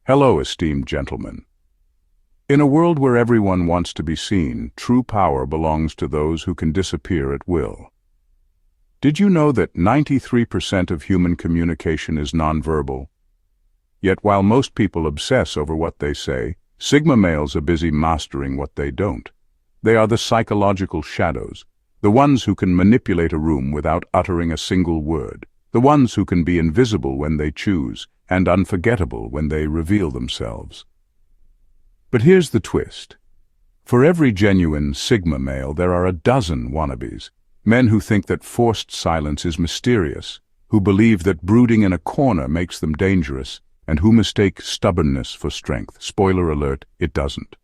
Hello, esteemed gentlemen. In a world where everyone wants to be seen, true power belongs to those who can disappear at will. Did you know that 93% of human communication is nonverbal? Yet while most people obsess over what they say, Sigma males are busy mastering what they don't. They are the psychological shadows, the ones who can manipulate a room without uttering a single word, the ones who can be invisible when they choose, and unforgettable when they reveal themselves. But here's the twist. For every genuine Sigma male, there are a dozen wannabes, men who think that forced silence is mysterious, who believe that brooding in a corner makes them dangerous, and who mistake stubbornness for strength. Spoiler alert, it doesn't.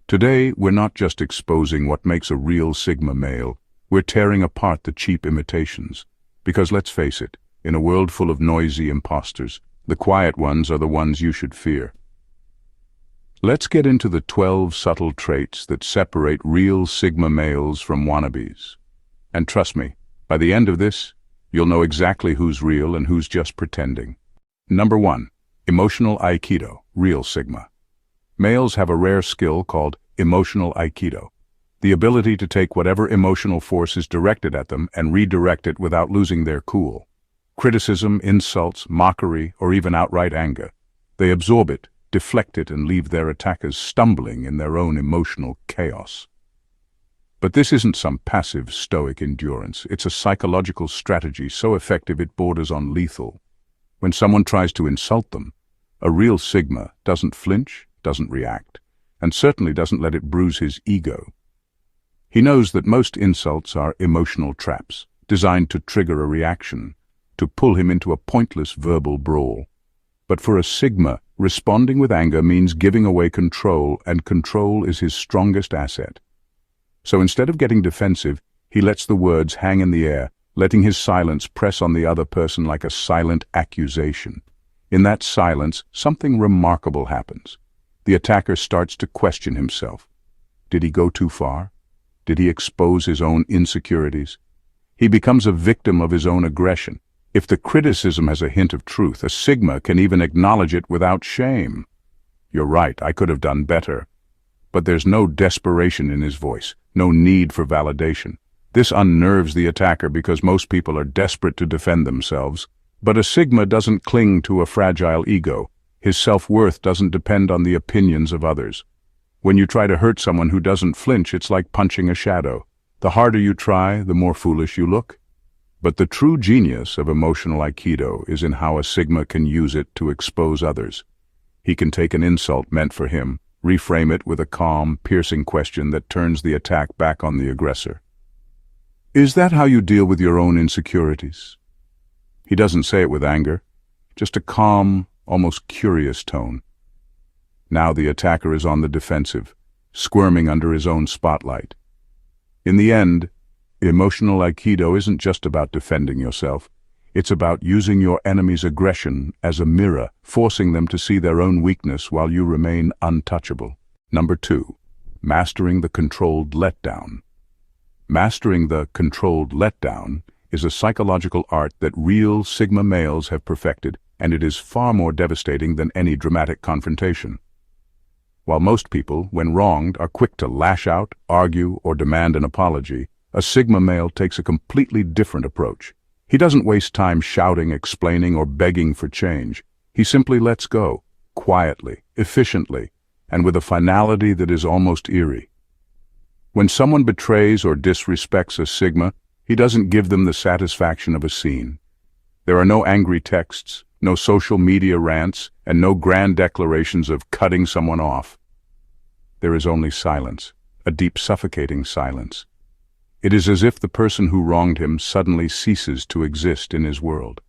Today, we're not just exposing what makes a real Sigma male, we're tearing apart the cheap imitations. Because let's face it, in a world full of noisy imposters, the quiet ones are the ones you should fear. Let's get into the 12 subtle traits that separate real Sigma males from wannabes. And trust me, by the end of this, you'll know exactly who's real and who's just pretending. Number 1. Emotional Aikido, real Sigma. Males have a rare skill called emotional Aikido, the ability to take whatever emotional force is directed at them and redirect it without losing their cool. Criticism, insults, mockery, or even outright anger. They absorb it, deflect it, and leave their attackers stumbling in their own emotional chaos. But this isn't some passive, stoic endurance. It's a psychological strategy so effective it borders on lethal. When someone tries to insult them, a real Sigma doesn't flinch, doesn't react, and certainly doesn't let it bruise his ego. He knows that most insults are emotional traps, designed to trigger a reaction, to pull him into a pointless verbal brawl. But for a Sigma, responding with anger means giving away control, and control is his strongest asset. So instead of getting defensive, he lets the words hang in the air, letting his silence press on the other person like a silent accusation. In that silence, something remarkable happens. The attacker starts to question himself. Did he go too far? Did he expose his own insecurities? He becomes a victim of his own aggression. If the criticism has a hint of truth, a Sigma can even acknowledge it without shame. You're right, I could have done better. But there's no desperation in his voice, no need for validation. This unnerves the attacker because most people are desperate to defend themselves. But a Sigma doesn't cling to a fragile ego. His self-worth doesn't depend on the opinions of others. When you try to hurt someone who doesn't flinch, it's like punching a shadow. The harder you try, the more foolish you look. But the true genius of emotional Aikido is in how a Sigma can use it to expose others. He can take an insult meant for him, reframe it with a calm, piercing question that turns the attack back on the aggressor. Is that how you deal with your own insecurities? He doesn't say it with anger, just a calm, almost curious tone. Now the attacker is on the defensive, squirming under his own spotlight. In the end, emotional Aikido isn't just about defending yourself. It's about using your enemy's aggression as a mirror, forcing them to see their own weakness while you remain untouchable. Number 2. Mastering the controlled letdown. Mastering the controlled letdown is a psychological art that real Sigma males have perfected, and it is far more devastating than any dramatic confrontation. While most people, when wronged, are quick to lash out, argue, or demand an apology, a Sigma male takes a completely different approach. He doesn't waste time shouting, explaining, or begging for change. He simply lets go, quietly, efficiently, and with a finality that is almost eerie. When someone betrays or disrespects a Sigma, he doesn't give them the satisfaction of a scene. There are no angry texts, no social media rants, and no grand declarations of cutting someone off. There is only silence, a deep, suffocating silence. It is as if the person who wronged him suddenly ceases to exist in his world.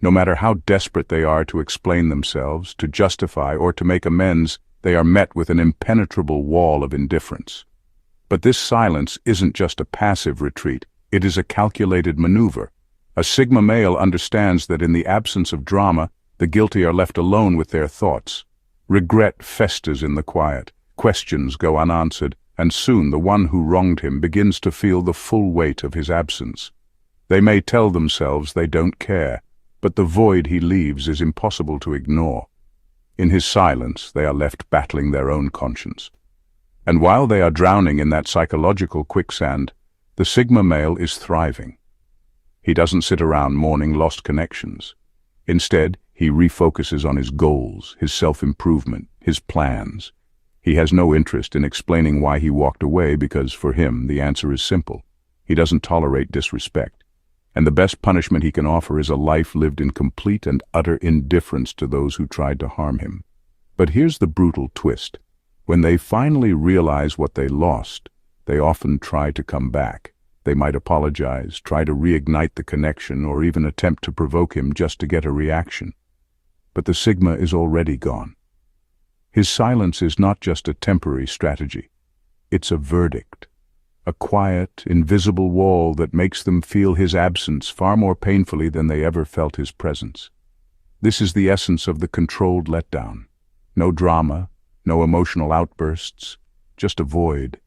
No matter how desperate they are to explain themselves, to justify, or to make amends, they are met with an impenetrable wall of indifference. But this silence isn't just a passive retreat, it is a calculated maneuver. A Sigma male understands that in the absence of drama, the guilty are left alone with their thoughts. Regret festers in the quiet, questions go unanswered, and soon the one who wronged him begins to feel the full weight of his absence. They may tell themselves they don't care, but the void he leaves is impossible to ignore. In his silence, they are left battling their own conscience. And while they are drowning in that psychological quicksand, the Sigma male is thriving. He doesn't sit around mourning lost connections. Instead, he refocuses on his goals, his self-improvement, his plans. He has no interest in explaining why he walked away because, for him, the answer is simple. He doesn't tolerate disrespect. And the best punishment he can offer is a life lived in complete and utter indifference to those who tried to harm him. But here's the brutal twist. When they finally realize what they lost, they often try to come back. They might apologize, try to reignite the connection, or even attempt to provoke him just to get a reaction. But the Sigma is already gone. His silence is not just a temporary strategy. It's a verdict. A quiet, invisible wall that makes them feel his absence far more painfully than they ever felt his presence. This is the essence of the controlled letdown. No drama, no emotional outbursts, just a void,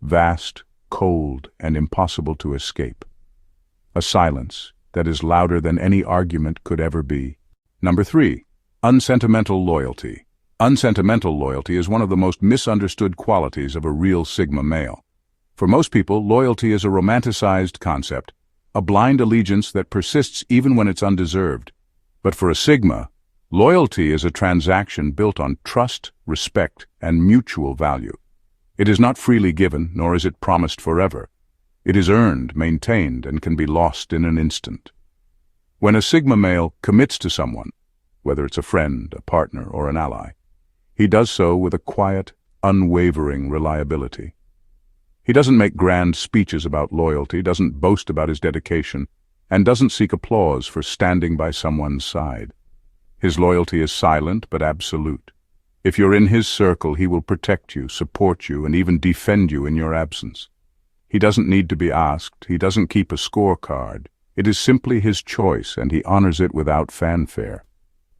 vast, cold, and impossible to escape. A silence that is louder than any argument could ever be. Number 3. Unsentimental loyalty. Unsentimental loyalty is one of the most misunderstood qualities of a real Sigma male. For most people, loyalty is a romanticized concept, a blind allegiance that persists even when it's undeserved. But for a Sigma, loyalty is a transaction built on trust, respect, and mutual value. It is not freely given, nor is it promised forever. It is earned, maintained, and can be lost in an instant. When a Sigma male commits to someone, whether it's a friend, a partner, or an ally, he does so with a quiet, unwavering reliability. He doesn't make grand speeches about loyalty, doesn't boast about his dedication, and doesn't seek applause for standing by someone's side. His loyalty is silent but absolute. If you're in his circle, he will protect you, support you, and even defend you in your absence. He doesn't need to be asked. He doesn't keep a scorecard. It is simply his choice, and he honors it without fanfare.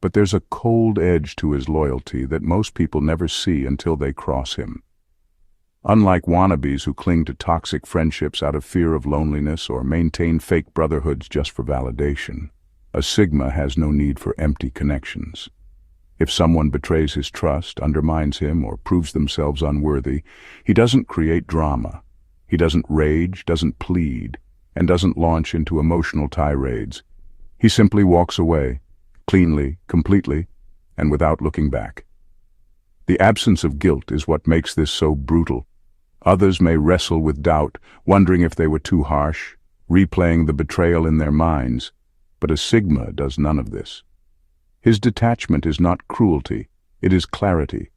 But there's a cold edge to his loyalty that most people never see until they cross him. Unlike wannabes who cling to toxic friendships out of fear of loneliness or maintain fake brotherhoods just for validation, a Sigma has no need for empty connections. If someone betrays his trust, undermines him, or proves themselves unworthy, he doesn't create drama. He doesn't rage, doesn't plead, and doesn't launch into emotional tirades. He simply walks away, cleanly, completely, and without looking back. The absence of guilt is what makes this so brutal. Others may wrestle with doubt, wondering if they were too harsh, replaying the betrayal in their minds, but a Sigma does none of this. His detachment is not cruelty, it is clarity.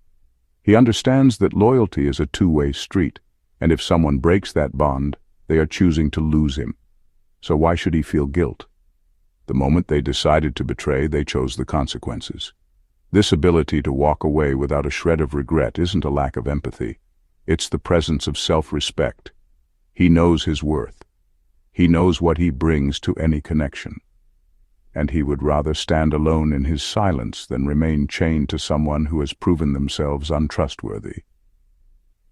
He understands that loyalty is a two-way street, and if someone breaks that bond, they are choosing to lose him. So why should he feel guilt? The moment they decided to betray, they chose the consequences. This ability to walk away without a shred of regret isn't a lack of empathy. It's the presence of self-respect. He knows his worth. He knows what he brings to any connection. And he would rather stand alone in his silence than remain chained to someone who has proven themselves untrustworthy.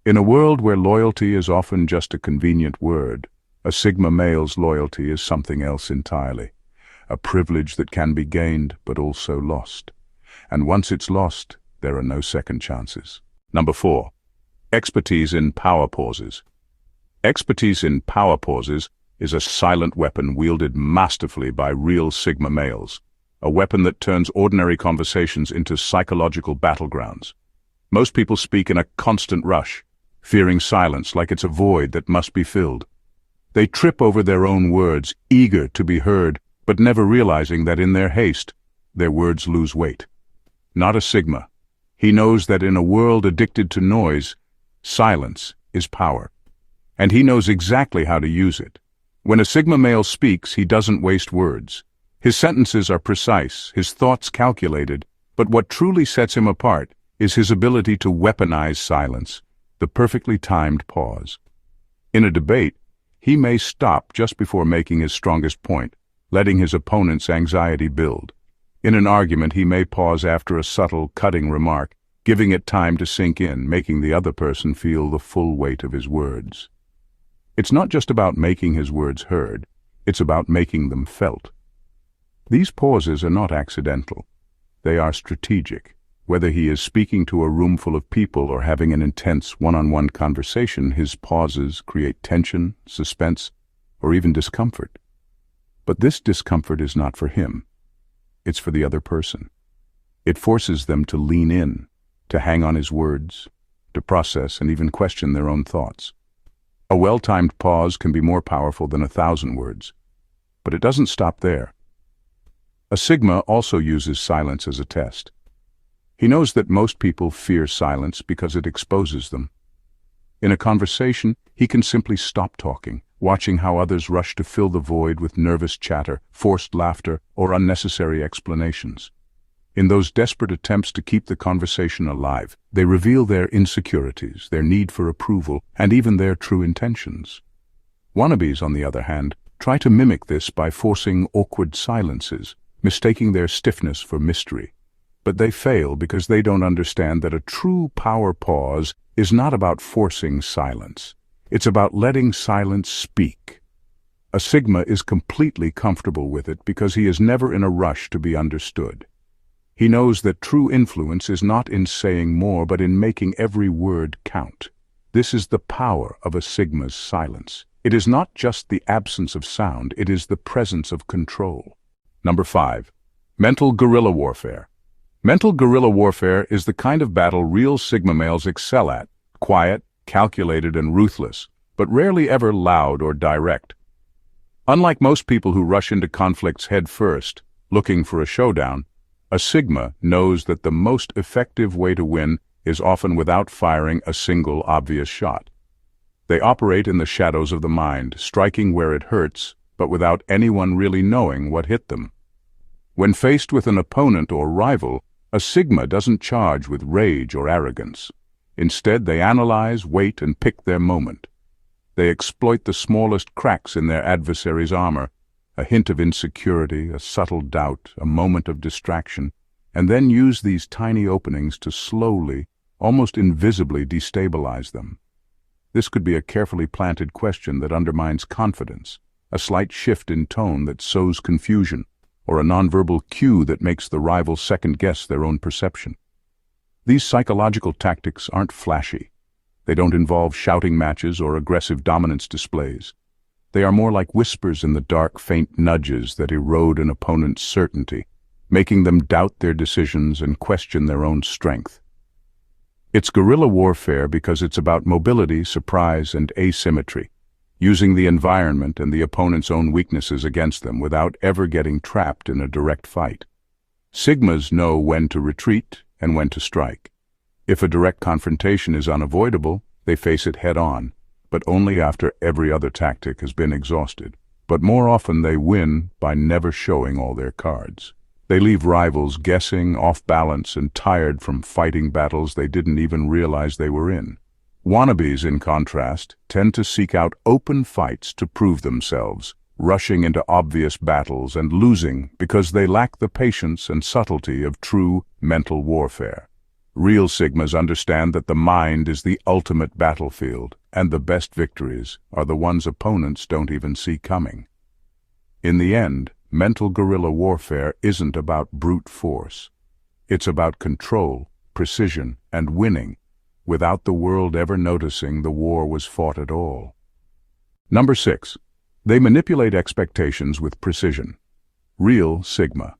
In a world where loyalty is often just a convenient word, a Sigma male's loyalty is something else entirely, a privilege that can be gained but also lost. And once it's lost, there are no second chances. Number 4. Expertise in power pauses. Expertise in power pauses is a silent weapon wielded masterfully by real Sigma males, a weapon that turns ordinary conversations into psychological battlegrounds. Most people speak in a constant rush, fearing silence like it's a void that must be filled. They trip over their own words, eager to be heard, but never realizing that in their haste, their words lose weight. Not a Sigma. He knows that in a world addicted to noise, silence is power. And he knows exactly how to use it. When a Sigma male speaks, he doesn't waste words. His sentences are precise, his thoughts calculated, but what truly sets him apart is his ability to weaponize silence, the perfectly timed pause. In a debate, he may stop just before making his strongest point, letting his opponent's anxiety build. In an argument, he may pause after a subtle, cutting remark, giving it time to sink in, making the other person feel the full weight of his words. It's not just about making his words heard, it's about making them felt. These pauses are not accidental. They are strategic. Whether he is speaking to a room full of people or having an intense one-on-one conversation, his pauses create tension, suspense, or even discomfort. But this discomfort is not for him. It's for the other person. It forces them to lean in, to hang on his words, to process and even question their own thoughts. A well-timed pause can be more powerful than 1,000 words. But it doesn't stop there. A Sigma also uses silence as a test. He knows that most people fear silence because it exposes them. In a conversation, he can simply stop talking, watching how others rush to fill the void with nervous chatter, forced laughter, or unnecessary explanations. In those desperate attempts to keep the conversation alive, they reveal their insecurities, their need for approval, and even their true intentions. Wannabes, on the other hand, try to mimic this by forcing awkward silences, mistaking their stiffness for mystery. But they fail because they don't understand that a true power pause is not about forcing silence. It's about letting silence speak. A Sigma is completely comfortable with it because he is never in a rush to be understood. He knows that true influence is not in saying more, but in making every word count. This is the power of a Sigma's silence. It is not just the absence of sound, it is the presence of control. Number 5. Mental guerrilla warfare. Mental guerrilla warfare is the kind of battle real Sigma males excel at, quiet, calculated, and ruthless, but rarely ever loud or direct. Unlike most people who rush into conflicts head first, looking for a showdown, a Sigma knows that the most effective way to win is often without firing a single obvious shot. They operate in the shadows of the mind, striking where it hurts, but without anyone really knowing what hit them. When faced with an opponent or rival, a Sigma doesn't charge with rage or arrogance. Instead, they analyze, wait, and pick their moment. They exploit the smallest cracks in their adversary's armor, a hint of insecurity, a subtle doubt, a moment of distraction, and then use these tiny openings to slowly, almost invisibly destabilize them. This could be a carefully planted question that undermines confidence, a slight shift in tone that sows confusion, or a nonverbal cue that makes the rival second-guess their own perception. These psychological tactics aren't flashy. They don't involve shouting matches or aggressive dominance displays. They are more like whispers in the dark, faint nudges that erode an opponent's certainty, making them doubt their decisions and question their own strength. It's guerrilla warfare because it's about mobility, surprise, and asymmetry, using the environment and the opponent's own weaknesses against them without ever getting trapped in a direct fight. Sigmas know when to retreat and when to strike. If a direct confrontation is unavoidable, they face it head-on, but only after every other tactic has been exhausted. But more often they win by never showing all their cards. They leave rivals guessing, off balance, and tired from fighting battles they didn't even realize they were in. Wannabes, in contrast, tend to seek out open fights to prove themselves, rushing into obvious battles and losing because they lack the patience and subtlety of true mental warfare. Real Sigmas understand that the mind is the ultimate battlefield, and the best victories are the ones opponents don't even see coming. In the end, mental guerrilla warfare isn't about brute force. It's about control, precision, and winning, without the world ever noticing the war was fought at all. Number 6. They manipulate expectations with precision. Real Sigma.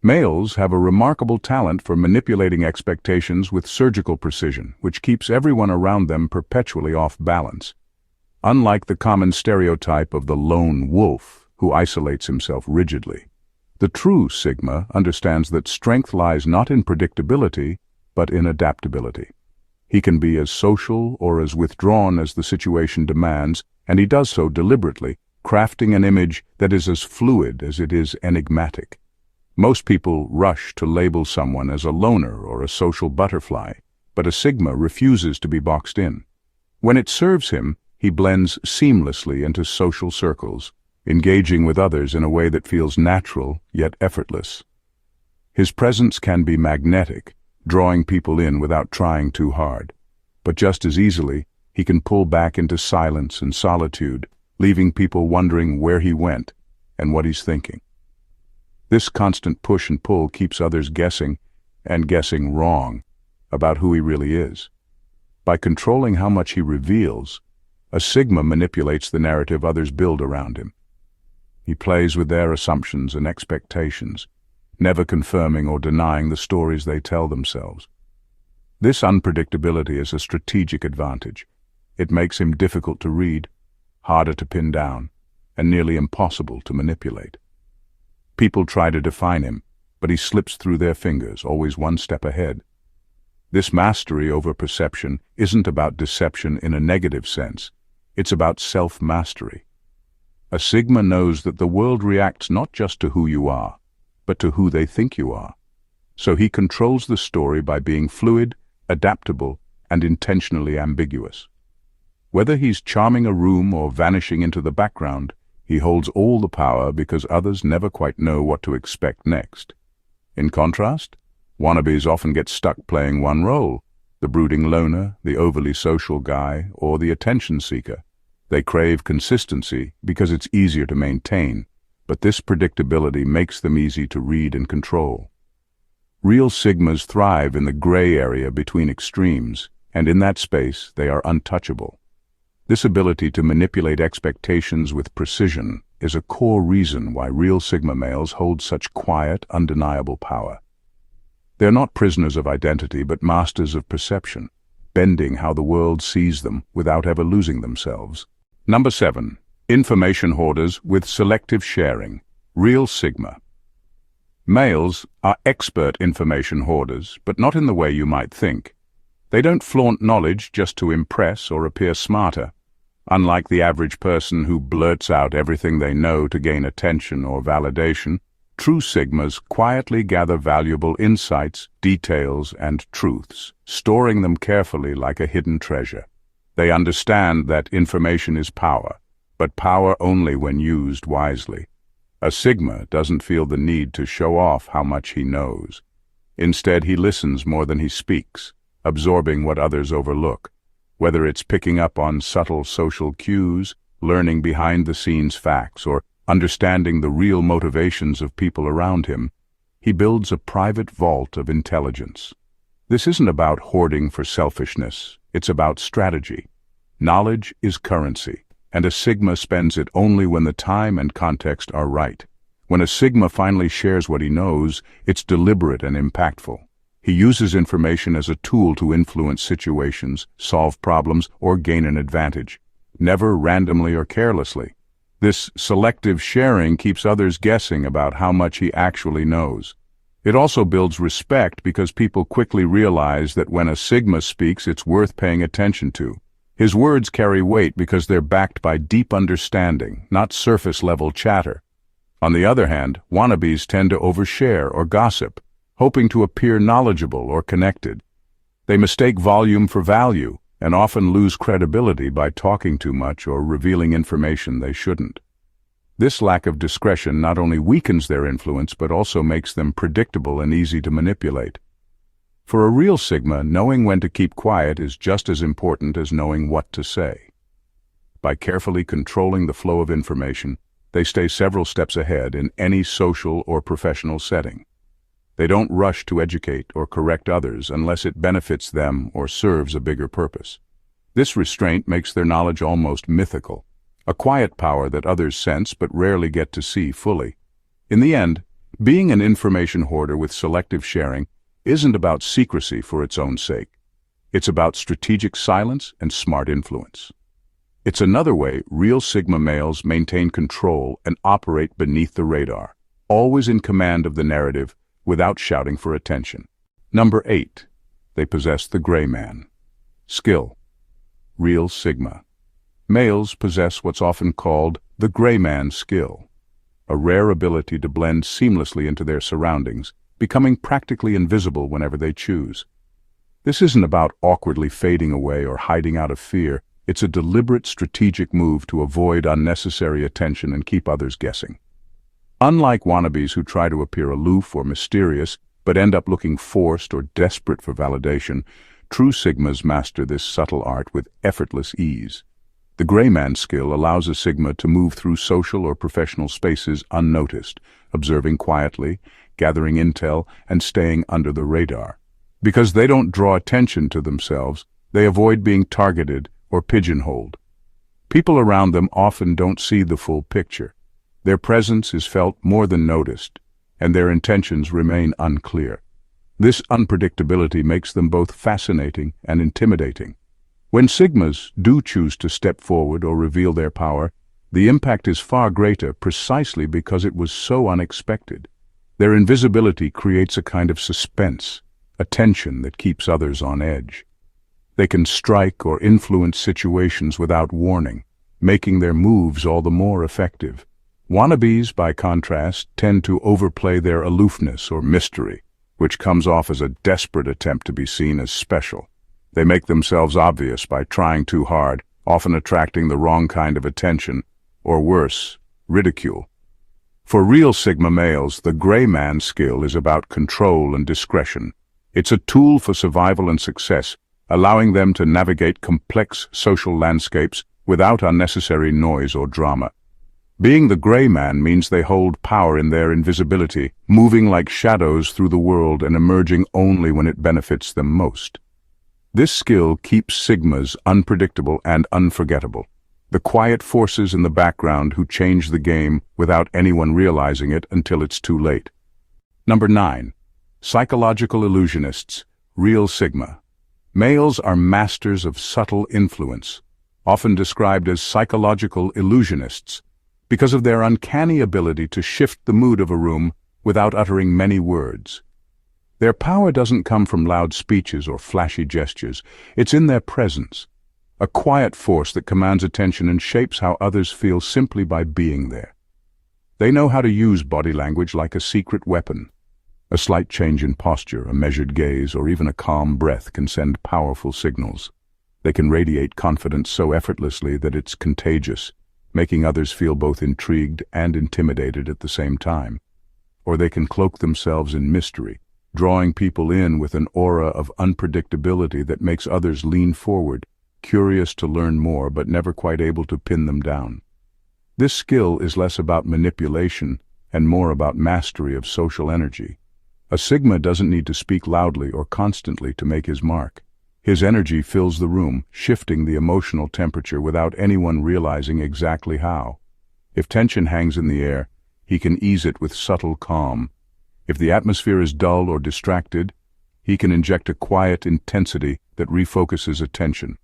Males have a remarkable talent for manipulating expectations with surgical precision, which keeps everyone around them perpetually off balance. Unlike the common stereotype of the lone wolf, who isolates himself rigidly, the true Sigma understands that strength lies not in predictability, but in adaptability. He can be as social or as withdrawn as the situation demands, and he does so deliberately, crafting an image that is as fluid as it is enigmatic. Most people rush to label someone as a loner or a social butterfly, but a Sigma refuses to be boxed in. When it serves him, he blends seamlessly into social circles, engaging with others in a way that feels natural yet effortless. His presence can be magnetic, drawing people in without trying too hard. But just as easily, he can pull back into silence and solitude, leaving people wondering where he went and what he's thinking. This constant push and pull keeps others guessing, and guessing wrong about who he really is. By controlling how much he reveals, a Sigma manipulates the narrative others build around him. He plays with their assumptions and expectations, never confirming or denying the stories they tell themselves. This unpredictability is a strategic advantage. It makes him difficult to read, harder to pin down, and nearly impossible to manipulate. People try to define him, but he slips through their fingers, always one step ahead. This mastery over perception isn't about deception in a negative sense. It's about self-mastery. A Sigma knows that the world reacts not just to who you are, but to who they think you are. So he controls the story by being fluid, adaptable, and intentionally ambiguous. Whether he's charming a room or vanishing into the background, he holds all the power because others never quite know what to expect next. In contrast, Wannabes often get stuck playing one role: the brooding loner, the overly social guy, or the attention seeker. They crave consistency because it's easier to maintain, but this predictability makes them easy to read and control. Real Sigmas thrive in the gray area between extremes, and in that space they are untouchable. This ability to manipulate expectations with precision is a core reason why real Sigma males hold such quiet, undeniable power. They're not prisoners of identity, but masters of perception, bending how the world sees them without ever losing themselves. Number 7. Information hoarders with selective sharing. Real Sigma. Males are expert information hoarders, but not in the way you might think. They don't flaunt knowledge just to impress or appear smarter. Unlike the average person who blurts out everything they know to gain attention or validation, true Sigmas quietly gather valuable insights, details, and truths, storing them carefully like a hidden treasure. They understand that information is power, but power only when used wisely. A Sigma doesn't feel the need to show off how much he knows. Instead, he listens more than he speaks, absorbing what others overlook. Whether it's picking up on subtle social cues, learning behind-the-scenes facts, or understanding the real motivations of people around him, he builds a private vault of intelligence. This isn't about hoarding for selfishness, it's about strategy. Knowledge is currency, and a Sigma spends it only when the time and context are right. When a Sigma finally shares what he knows, it's deliberate and impactful. He uses information as a tool to influence situations, solve problems, or gain an advantage, never randomly or carelessly. This selective sharing keeps others guessing about how much he actually knows. It also builds respect because people quickly realize that when a Sigma speaks, it's worth paying attention to. His words carry weight because they're backed by deep understanding, not surface-level chatter. On the other hand, Wannabes tend to overshare or gossip, hoping to appear knowledgeable or connected. They mistake volume for value and often lose credibility by talking too much or revealing information they shouldn't. This lack of discretion not only weakens their influence but also makes them predictable and easy to manipulate. For a real Sigma, knowing when to keep quiet is just as important as knowing what to say. By carefully controlling the flow of information, they stay several steps ahead in any social or professional setting. They don't rush to educate or correct others unless it benefits them or serves a bigger purpose. This restraint makes their knowledge almost mythical, a quiet power that others sense but rarely get to see fully. In the end, being an information hoarder with selective sharing isn't about secrecy for its own sake. It's about strategic silence and smart influence. It's another way real Sigma males maintain control and operate beneath the radar, always in command of the narrative without shouting for attention. Number 8. They possess the gray man. Skill. Real Sigma. Males possess what's often called the gray man skill, a rare ability to blend seamlessly into their surroundings, becoming practically invisible whenever they choose. This isn't about awkwardly fading away or hiding out of fear. It's a deliberate strategic move to avoid unnecessary attention and keep others guessing. Unlike Wannabes who try to appear aloof or mysterious, but end up looking forced or desperate for validation, true Sigmas master this subtle art with effortless ease. The gray man skill allows a Sigma to move through social or professional spaces unnoticed, observing quietly, gathering intel, and staying under the radar. Because they don't draw attention to themselves, they avoid being targeted or pigeonholed. People around them often don't see the full picture. Their presence is felt more than noticed, and their intentions remain unclear. This unpredictability makes them both fascinating and intimidating. When Sigmas do choose to step forward or reveal their power, the impact is far greater precisely because it was so unexpected. Their invisibility creates a kind of suspense, a tension that keeps others on edge. They can strike or influence situations without warning, making their moves all the more effective. Wannabes, by contrast, tend to overplay their aloofness or mystery, which comes off as a desperate attempt to be seen as special. They make themselves obvious by trying too hard, often attracting the wrong kind of attention, or worse, ridicule. For real Sigma males, the gray man skill is about control and discretion. It's a tool for survival and success, allowing them to navigate complex social landscapes without unnecessary noise or drama. Being the gray man means they hold power in their invisibility, moving like shadows through the world and emerging only when it benefits them most. This skill keeps Sigmas unpredictable and unforgettable, the quiet forces in the background who change the game without anyone realizing it until it's too late. Number 9. Psychological illusionists, real Sigma. Males are masters of subtle influence, often described as psychological illusionists, because of their uncanny ability to shift the mood of a room without uttering many words. Their power doesn't come from loud speeches or flashy gestures. It's in their presence, a quiet force that commands attention and shapes how others feel simply by being there. They know how to use body language like a secret weapon. A slight change in posture, a measured gaze, or even a calm breath can send powerful signals. They can radiate confidence so effortlessly that it's contagious, making others feel both intrigued and intimidated at the same time. Or they can cloak themselves in mystery, drawing people in with an aura of unpredictability that makes others lean forward, curious to learn more but never quite able to pin them down. This skill is less about manipulation and more about mastery of social energy. A Sigma doesn't need to speak loudly or constantly to make his mark. His energy fills the room, shifting the emotional temperature without anyone realizing exactly how. If tension hangs in the air, he can ease it with subtle calm. If the atmosphere is dull or distracted, he can inject a quiet intensity that refocuses attention.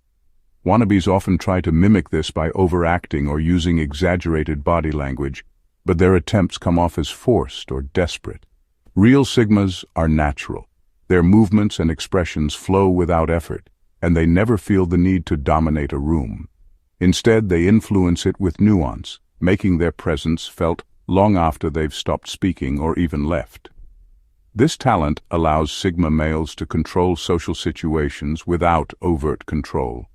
Wannabes often try to mimic this by overacting or using exaggerated body language, but their attempts come off as forced or desperate. Real Sigmas are natural. Their movements and expressions flow without effort, and they never feel the need to dominate a room. Instead, they influence it with nuance, making their presence felt long after they've stopped speaking or even left. This talent allows Sigma males to control social situations without overt control.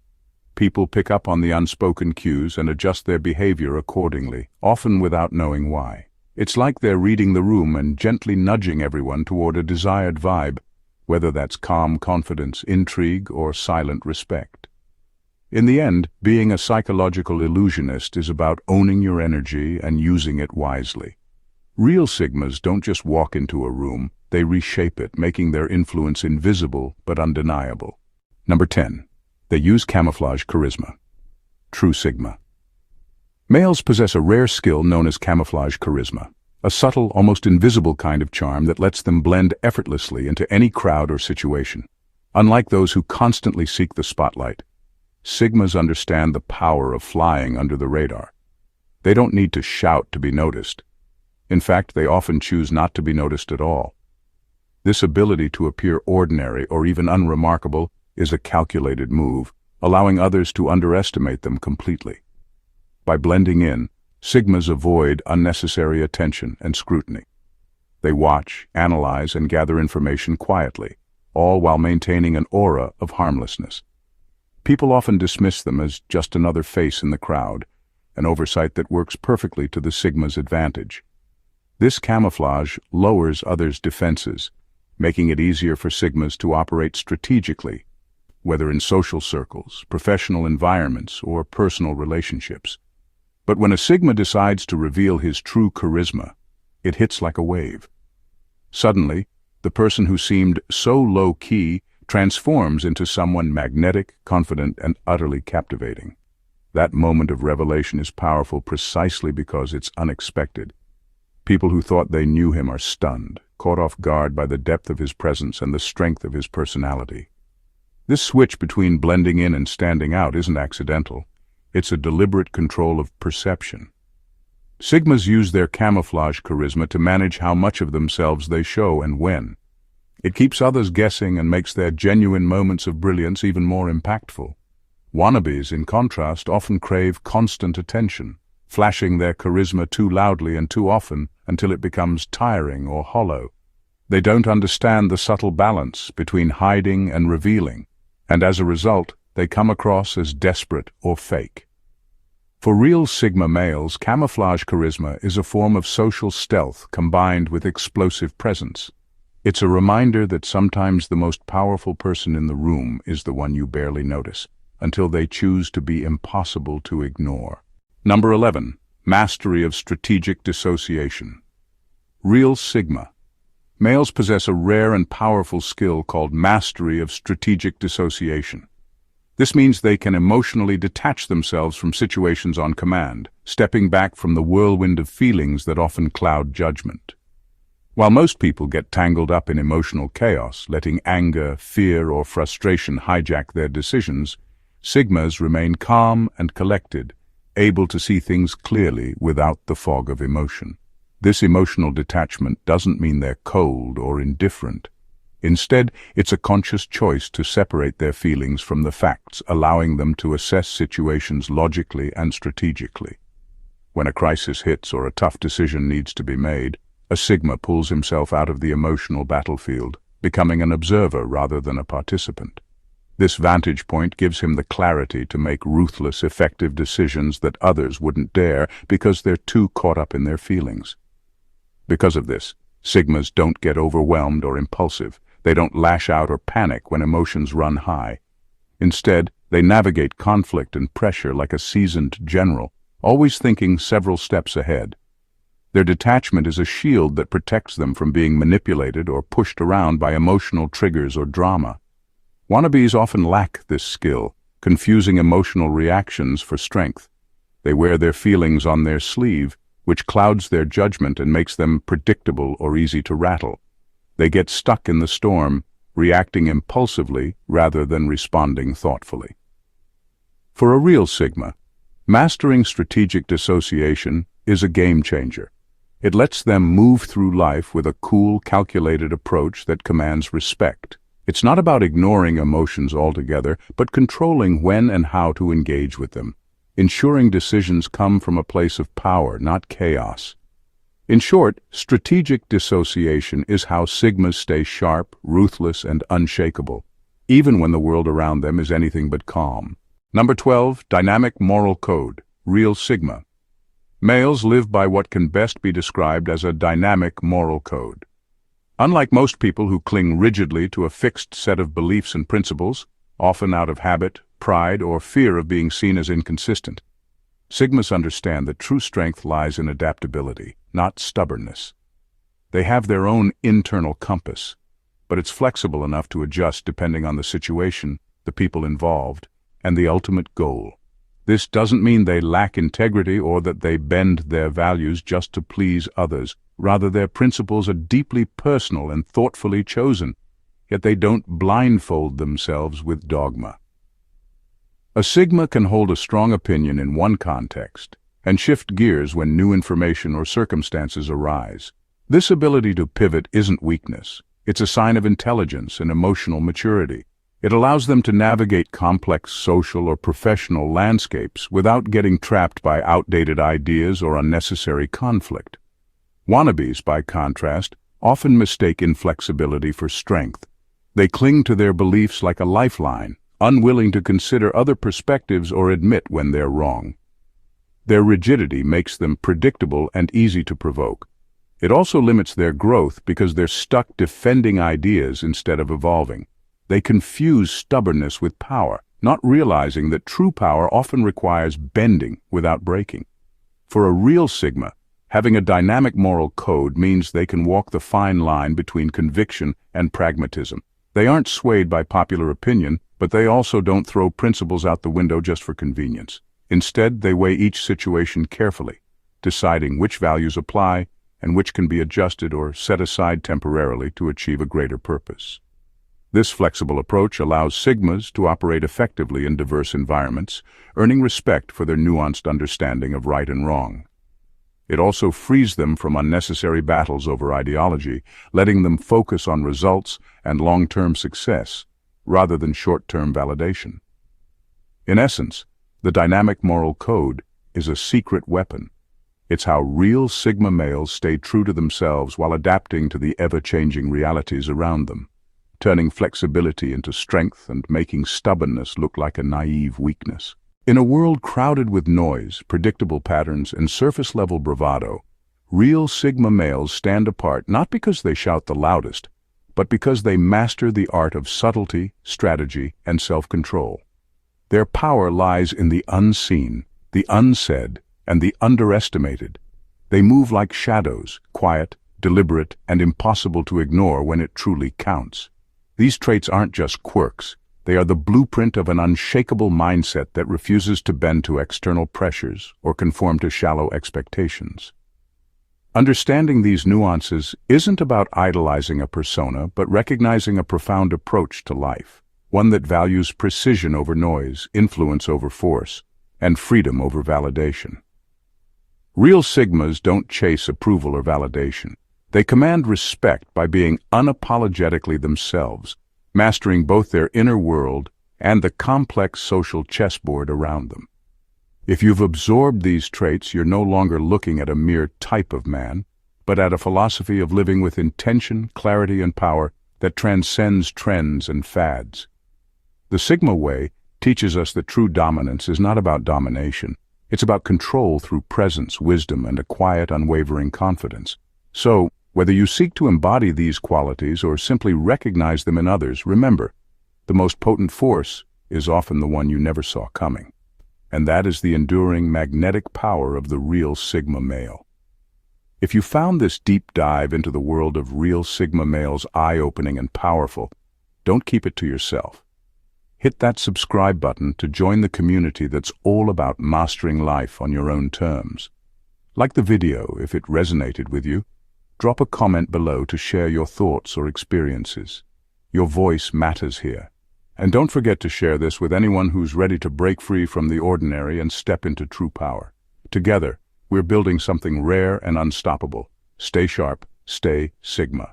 People pick up on the unspoken cues and adjust their behavior accordingly, often without knowing why. It's like they're reading the room and gently nudging everyone toward a desired vibe, whether that's calm confidence, intrigue, or silent respect. In the end, being a psychological illusionist is about owning your energy and using it wisely. Real Sigmas don't just walk into a room, they reshape it, making their influence invisible but undeniable. Number 10. They use camouflage charisma. True Sigma. Males possess a rare skill known as camouflage charisma, a subtle, almost invisible kind of charm that lets them blend effortlessly into any crowd or situation. Unlike those who constantly seek the spotlight, Sigmas understand the power of flying under the radar. They don't need to shout to be noticed. In fact, they often choose not to be noticed at all. This ability to appear ordinary or even unremarkable is a calculated move, allowing others to underestimate them completely. By blending in, Sigmas avoid unnecessary attention and scrutiny. They watch, analyze, and gather information quietly, all while maintaining an aura of harmlessness. People often dismiss them as just another face in the crowd, an oversight that works perfectly to the Sigma's advantage. This camouflage lowers others' defenses, making it easier for Sigmas to operate strategically. whether in social circles, professional environments, or personal relationships. But when a Sigma decides to reveal his true charisma, it hits like a wave. Suddenly, the person who seemed so low-key transforms into someone magnetic, confident, and utterly captivating. That moment of revelation is powerful precisely because it's unexpected. People who thought they knew him are stunned, caught off guard by the depth of his presence and the strength of his personality. This switch between blending in and standing out isn't accidental. It's a deliberate control of perception. Sigmas use their camouflage charisma to manage how much of themselves they show and when. It keeps others guessing and makes their genuine moments of brilliance even more impactful. Wannabes, in contrast, often crave constant attention, flashing their charisma too loudly and too often until it becomes tiring or hollow. They don't understand the subtle balance between hiding and revealing, and as a result, they come across as desperate or fake. For real Sigma males, camouflage charisma is a form of social stealth combined with explosive presence. It's a reminder that sometimes the most powerful person in the room is the one you barely notice, until they choose to be impossible to ignore. Number 11. Mastery of strategic dissociation. Real Sigma. Males possess a rare and powerful skill called mastery of strategic dissociation. This means they can emotionally detach themselves from situations on command, stepping back from the whirlwind of feelings that often cloud judgment. While most people get tangled up in emotional chaos, letting anger, fear, or frustration hijack their decisions, Sigmas remain calm and collected, able to see things clearly without the fog of emotion. This emotional detachment doesn't mean they're cold or indifferent. Instead, it's a conscious choice to separate their feelings from the facts, allowing them to assess situations logically and strategically. When a crisis hits or a tough decision needs to be made, a Sigma pulls himself out of the emotional battlefield, becoming an observer rather than a participant. This vantage point gives him the clarity to make ruthless, effective decisions that others wouldn't dare because they're too caught up in their feelings. Because of this, Sigmas don't get overwhelmed or impulsive. They don't lash out or panic when emotions run high. Instead, they navigate conflict and pressure like a seasoned general, always thinking several steps ahead. Their detachment is a shield that protects them from being manipulated or pushed around by emotional triggers or drama. Wannabes often lack this skill, confusing emotional reactions for strength. They wear their feelings on their sleeve, which clouds their judgment and makes them predictable or easy to rattle. They get stuck in the storm, reacting impulsively rather than responding thoughtfully. For a real Sigma, mastering strategic dissociation is a game changer. It lets them move through life with a cool, calculated approach that commands respect. It's not about ignoring emotions altogether, but controlling when and how to engage with them, ensuring decisions come from a place of power, not chaos. In short, strategic dissociation is how Sigmas stay sharp, ruthless, and unshakable, even when the world around them is anything but calm. Number 12. Dynamic moral code. Real Sigma. Males live by what can best be described as a dynamic moral code. Unlike most people who cling rigidly to a fixed set of beliefs and principles, often out of habit, pride, or fear of being seen as inconsistent, Sigmas understand that true strength lies in adaptability, not stubbornness. They have their own internal compass, but it's flexible enough to adjust depending on the situation, the people involved, and the ultimate goal. This doesn't mean they lack integrity or that they bend their values just to please others. Rather, their principles are deeply personal and thoughtfully chosen, yet they don't blindfold themselves with dogma. A Sigma can hold a strong opinion in one context and shift gears when new information or circumstances arise. This ability to pivot isn't weakness. It's a sign of intelligence and emotional maturity. It allows them to navigate complex social or professional landscapes without getting trapped by outdated ideas or unnecessary conflict. Wannabes, by contrast, often mistake inflexibility for strength. They cling to their beliefs like a lifeline, unwilling to consider other perspectives or admit when they're wrong. Their rigidity makes them predictable and easy to provoke. It also limits their growth because they're stuck defending ideas instead of evolving. They confuse stubbornness with power, not realizing that true power often requires bending without breaking. For a real Sigma, having a dynamic moral code means they can walk the fine line between conviction and pragmatism. They aren't swayed by popular opinion, but they also don't throw principles out the window just for convenience. Instead, they weigh each situation carefully, deciding which values apply and which can be adjusted or set aside temporarily to achieve a greater purpose. This flexible approach allows Sigmas to operate effectively in diverse environments, earning respect for their nuanced understanding of right and wrong. It also frees them from unnecessary battles over ideology, letting them focus on results and long-term success, rather than short-term validation. In essence, the dynamic moral code is a secret weapon. It's how real Sigma males stay true to themselves while adapting to the ever-changing realities around them, turning flexibility into strength and making stubbornness look like a naive weakness. In a world crowded with noise, predictable patterns, and surface-level bravado, real Sigma males stand apart not because they shout the loudest, but because they master the art of subtlety, strategy, and self-control. Their power lies in the unseen, the unsaid, and the underestimated. They move like shadows, quiet, deliberate, and impossible to ignore when it truly counts. These traits aren't just quirks. They are the blueprint of an unshakable mindset that refuses to bend to external pressures or conform to shallow expectations. Understanding these nuances isn't about idolizing a persona, but recognizing a profound approach to life, one that values precision over noise, influence over force, and freedom over validation. Real Sigmas don't chase approval or validation. They command respect by being unapologetically themselves, mastering both their inner world and the complex social chessboard around them. If you've absorbed these traits, you're no longer looking at a mere type of man, but at a philosophy of living with intention, clarity, and power that transcends trends and fads. The Sigma way teaches us that true dominance is not about domination. It's about control through presence, wisdom, and a quiet, unwavering confidence. So, whether you seek to embody these qualities or simply recognize them in others, remember, the most potent force is often the one you never saw coming. And that is the enduring, magnetic power of the real Sigma male. If you found this deep dive into the world of real Sigma males eye-opening and powerful, don't keep it to yourself. Hit that subscribe button to join the community that's all about mastering life on your own terms. Like the video if it resonated with you. Drop a comment below to share your thoughts or experiences. Your voice matters here. And don't forget to share this with anyone who's ready to break free from the ordinary and step into true power. Together, we're building something rare and unstoppable. Stay sharp, stay Sigma.